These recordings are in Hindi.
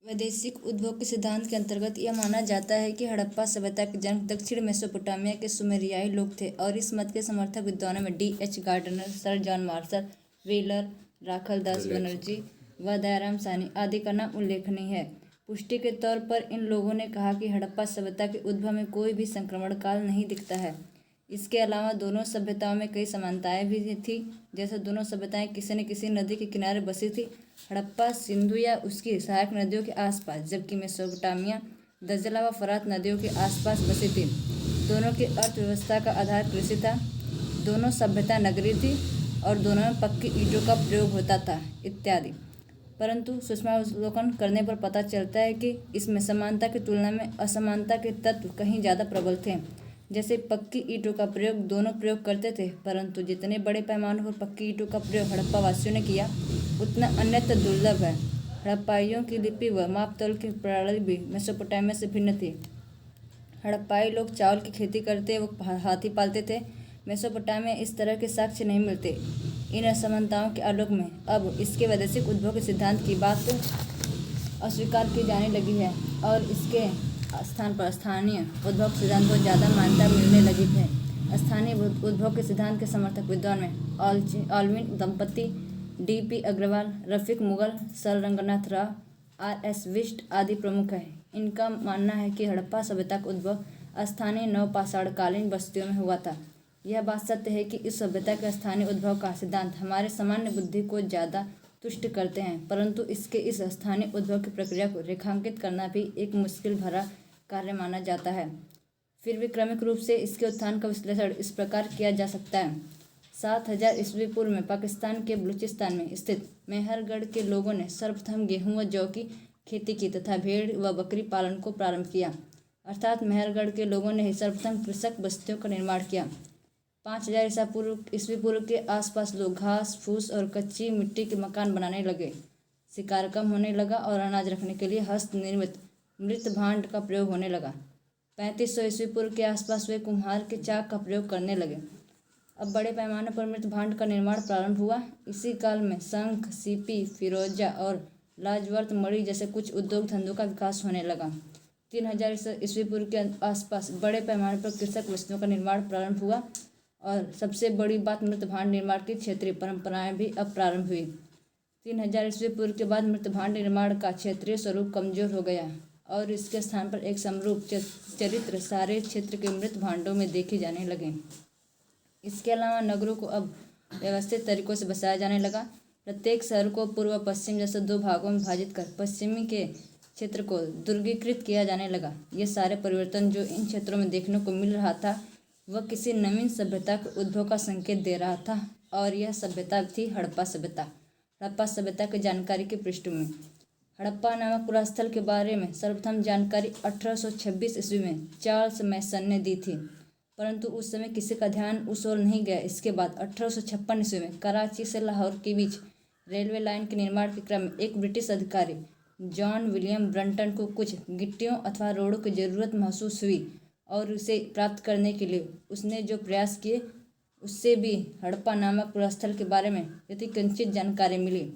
वैदेशिक उद्भव के सिद्धांत के अंतर्गत यह माना जाता है कि हड़प्पा सभ्यता के जनक दक्षिण मेसोपोटामिया के सुमेरियाई लोग थे और इस मत के समर्थक विद्वानों में D.H. Gardner, sir John Marshall, Wheeler, Rakhal Das Banerji व दयाराम साहनी आदि का नाम उल्लेखनीय है। पुष्टि के तौर पर इन लोगों ने कहा कि हड़प्पा सभ्यता के उद्भव में कोई भी संक्रमण काल नहीं दिखता है। इसके अलावा दोनों सभ्यताओं में कई समानताएं भी थी, जैसे दोनों सभ्यताएं किसी न किसी नदी के किनारे बसी थी। हड़प्पा सिंधु या उसकी सहायक नदियों के आसपास, जबकि मेसोपोटामिया दजला व फरात नदियों के आसपास बसी थी। दोनों की अर्थव्यवस्था का आधार कृषि था, दोनों सभ्यता नगरीय थी और दोनों में पक्की ईंटों का प्रयोग होता था इत्यादि। परंतु सूक्ष्मावलोकन करने पर पता चलता है कि इसमें समानता की तुलना में असमानता के तत्व कहीं ज़्यादा प्रबल थे। जैसे पक्की ईंटों का प्रयोग दोनों प्रयोग करते थे, परंतु जितने बड़े पैमाने पर पक्की ईंटों का प्रयोग हड़प्पा वासियों ने किया उतना अन्यत्र दुर्लभ है। हड़प्पाइयों की लिपि व मापतौल की प्रणाली भी मेसोपोटामिया से भिन्न थी। हड़प्पाई लोग चावल की खेती करते व हाथी पालते थे। मेसोपोटामिया इस तरह के साक्ष्य नहीं मिलते। इन असमानताओं के आलोक में अब इसके वैदेशिक उद्भव के सिद्धांत की बात अस्वीकार की जाने लगी है और इसके स्थान पर स्थानीय उद्भव के सिद्धांत को ज़्यादा मान्यता मिलने लगी है। स्थानीय उद्भव के सिद्धांत के समर्थक विद्वान में ऑल्विन दंपति, D.P. Agarwal, Rafiq Mughal, sir Ranganath Rao, R.S. Bisht आदि प्रमुख हैं। इनका मानना है कि हड़प्पा सभ्यता का उद्भव स्थानीय नवपाषाणकालीन बस्तियों में हुआ था। यह बात सत्य है कि इस सभ्यता के स्थानीय उद्भव का सिद्धांत हमारे सामान्य बुद्धि को ज़्यादा तुष्ट करते हैं, परंतु इसके इस स्थानीय उद्भव की प्रक्रिया को रेखांकित करना भी एक मुश्किल भरा कार्य माना जाता है। फिर भी क्रमिक रूप से इसके उत्थान का विश्लेषण इस प्रकार किया जा सकता है। 7000 ईस्वी पूर्व में पाकिस्तान के बलूचिस्तान में स्थित मेहरगढ़ के लोगों ने सर्वप्रथम गेहूं व जौ की खेती की तथा भेड़ व बकरी पालन को प्रारंभ किया। अर्थात मेहरगढ़ के लोगों ने ही सर्वप्रथम कृषक बस्तियों का निर्माण किया। 5000 ईस्वी पूर्व के आसपास लोग घास फूस और कच्ची मिट्टी के मकान बनाने लगे। शिकार कम होने लगा और अनाज रखने के लिए हस्त निर्मित मृत भांड का प्रयोग होने लगा। 3500 ईस्वी पूर्व के आसपास वे कुम्हार के चाक का प्रयोग करने लगे। अब बड़े पैमाने पर मृत भांड का निर्माण प्रारंभ हुआ। इसी काल में शंख, सीपी, फिरोजा और लाजवर्त मणि जैसे कुछ उद्योग धंधों का विकास होने लगा। 3000 ईस्वी पूर्व के आसपास बड़े पैमाने पर कृषक वस्तुओं का निर्माण प्रारंभ हुआ और सबसे बड़ी बात मृत भांड निर्माण की क्षेत्रीय परंपराएं भी अब प्रारंभ हुई। 3000 ईस्वी पूर्व के बाद मृत भांड निर्माण का क्षेत्रीय स्वरूप कमजोर हो गया और इसके स्थान पर एक समरूप चरित्र सारे क्षेत्र के मृत भांडों में देखे जाने लगे। इसके अलावा नगरों को अब व्यवस्थित तरीकों से बसाया जाने लगा। प्रत्येक शहर को पूर्व पश्चिम जैसे दो भागों में विभाजित कर पश्चिमी के क्षेत्र को दुर्गीकृत किया जाने लगा। ये सारे परिवर्तन जो इन क्षेत्रों में देखने को मिल रहा था वह किसी नवीन सभ्यता के उद्भव का संकेत दे रहा था और यह सभ्यता थी हड़प्पा सभ्यता। हड़प्पा सभ्यता की जानकारी की पृष्ठभूमि। हड़प्पा नामक पुरास्थल के बारे में सर्वप्रथम जानकारी 1826 ईस्वी में चार्ल्स मैसन ने दी थी, परंतु उस समय किसी का ध्यान उस ओर नहीं गया। इसके बाद 1856 ईस्वी में कराची से लाहौर के बीच रेलवे लाइन के निर्माण के क्रम में एक ब्रिटिश अधिकारी जॉन विलियम ब्रंटन को कुछ गिट्टियों अथवा रोड़ों की जरूरत महसूस हुई और उसे प्राप्त करने के लिए उसने जो प्रयास किए उससे भी हड़प्पा नामक पुरास्थल के बारे में यदि किंचित जानकारी मिली।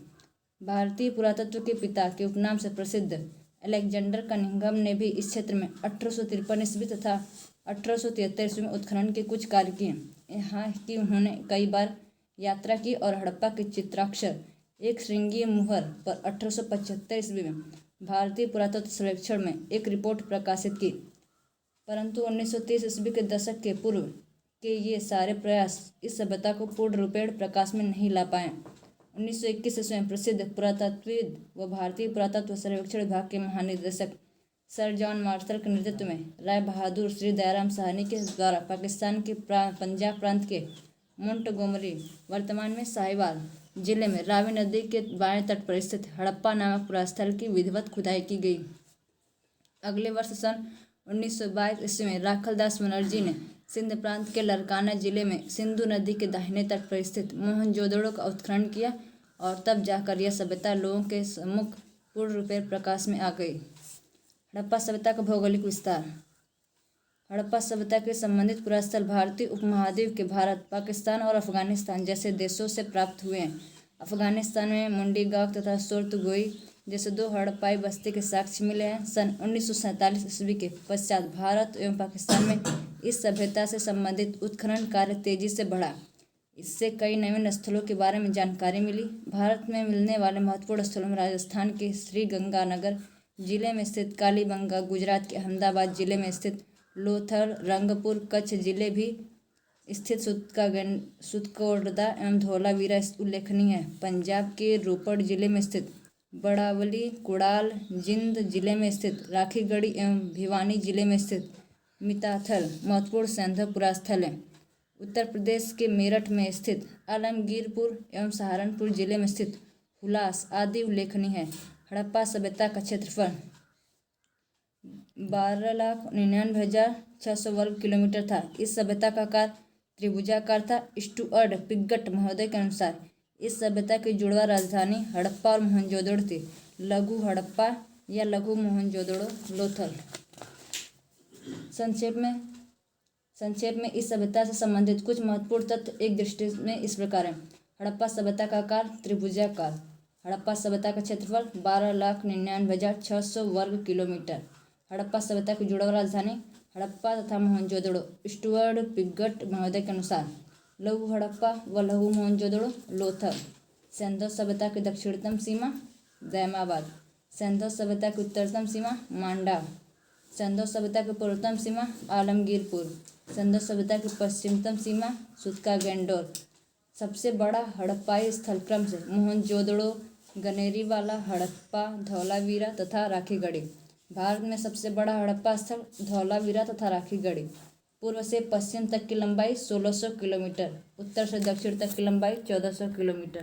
भारतीय पुरातत्व के पिता के उपनाम से प्रसिद्ध अलेक्जेंडर कनिंघम ने भी इस क्षेत्र में 1853 ईस्वी तथा 1873 ईस्वी में उत्खनन के कुछ कार्य किए। यहाँ की उन्होंने कई बार यात्रा की और हड़प्पा के चित्राक्षर एक श्रृंगीय मुहर पर 1875 ईस्वी में भारतीय पुरातत्व सर्वेक्षण में एक रिपोर्ट प्रकाशित की, परंतु 1930 ईस्वी के दशक के पूर्व के ये सारे प्रयास इस सभ्यता को पूर्ण रूपेण प्रकाश में नहीं ला पाए। 1921 ईस्वी में प्रसिद्ध पुरातत्वविद व भारतीय पुरातत्व सर्वेक्षण विभाग के महानिदेशक सर जॉन मार्शल के नेतृत्व में राय बहादुर श्री दयाराम साहनी के द्वारा पाकिस्तान के पंजाब प्रांत के मोंटगोमरी, वर्तमान में साहिवाल जिले में रावी नदी के बाएं तट पर स्थित हड़प्पा नामक पुरास्थल की विधिवत खुदाई की गई। अगले वर्ष सन 1922 ईस्वी में राखल दास बनर्जी ने सिंध प्रांत के लरकाना जिले में सिंधु नदी के दाहिने तट पर स्थित मोहनजोदड़ो का उत्खनन किया और तब जाकर यह सभ्यता लोगों के सम्मुख पूर्ण रूपेण प्रकाश में आ गई। हड़प्पा सभ्यता का भौगोलिक विस्तार। हड़प्पा सभ्यता के संबंधित पुरास्थल भारतीय उपमहाद्वीप के भारत, पाकिस्तान और अफगानिस्तान जैसे देशों से प्राप्त हुए हैं। अफगानिस्तान में मुंडी गाँव तथा सोर्तगोई जैसे 2 हड़प्पाई बस्ती के साक्ष्य मिले हैं। सन 1947 ईस्वी के पश्चात भारत एवं पाकिस्तान में इस सभ्यता से संबंधित उत्खनन कार्य तेजी से बढ़ा। इससे कई नवीन स्थलों के बारे में जानकारी मिली। भारत में मिलने वाले महत्वपूर्ण स्थलों में राजस्थान के श्रीगंगानगर जिले में स्थित कालीबंगा, गुजरात के अहमदाबाद जिले में स्थित लोथल, रंगपुर, कच्छ जिले भी स्थित सुतकोटदा एवं धौलावीरा उल्लेखनीय है। पंजाब के रोपड़ जिले में स्थित बड़ावली, कुड़ाल, जिंद जिले में स्थित राखीगढ़ी एवं भिवानी जिले में स्थित मिताथल महत्वपूर्ण सैन्य पुरास्थल हैं। उत्तर प्रदेश के मेरठ में स्थित आलमगीरपुर एवं सहारनपुर जिले में स्थित हुलास आदि उल्लेखनीय है। हड़प्पा सभ्यता का क्षेत्रफल 12,99,600 वर्ग किलोमीटर था। इस सभ्यता का आकार त्रिभुजाकार था। स्टुअर्ट पिगट महोदय के अनुसार इस सभ्यता की जुड़वा राजधानी हड़प्पा और मोहनजोदड़ो थी। लघु हड़प्पा या लघु मोहनजोदड़ो लोथल। संक्षेप में इस सभ्यता से संबंधित कुछ महत्वपूर्ण तथ्य एक दृष्टि में इस प्रकार हैं। हड़प्पा सभ्यता का आकार त्रिभुजाकार। हड़प्पा सभ्यता का क्षेत्रफल 12,99,600 वर्ग किलोमीटर। हड़प्पा सभ्यता की जुड़वा राजधानी हड़प्पा तथा मोहनजोदड़ो। स्टुअर्ट पिगट महोदय के अनुसार लघु हड़प्पा व लघु मोहनजोदड़ो लोथल। सिंधु सभ्यता की दक्षिणतम सीमा दैमाबाद। सिंधु सभ्यता की उत्तरतम सीमा मांडा। सिंधु सभ्यता की पूर्वतम सीमा आलमगीरपुर। सिंधु सभ्यता की पश्चिमतम सीमा सुतकागेंडोर। सबसे बड़ा हड़प्पाई स्थल क्रम से मोहनजोदड़ो, गनेरीवाला, हड़प्पा, धौलावीरा तथा राखीगढ़ी। भारत में सबसे बड़ा हड़प्पा स्थल धौलावीरा तथा राखीगढ़ी। पूर्व से पश्चिम तक की लंबाई 1600 किलोमीटर, उत्तर से दक्षिण तक की लंबाई 1400 किलोमीटर।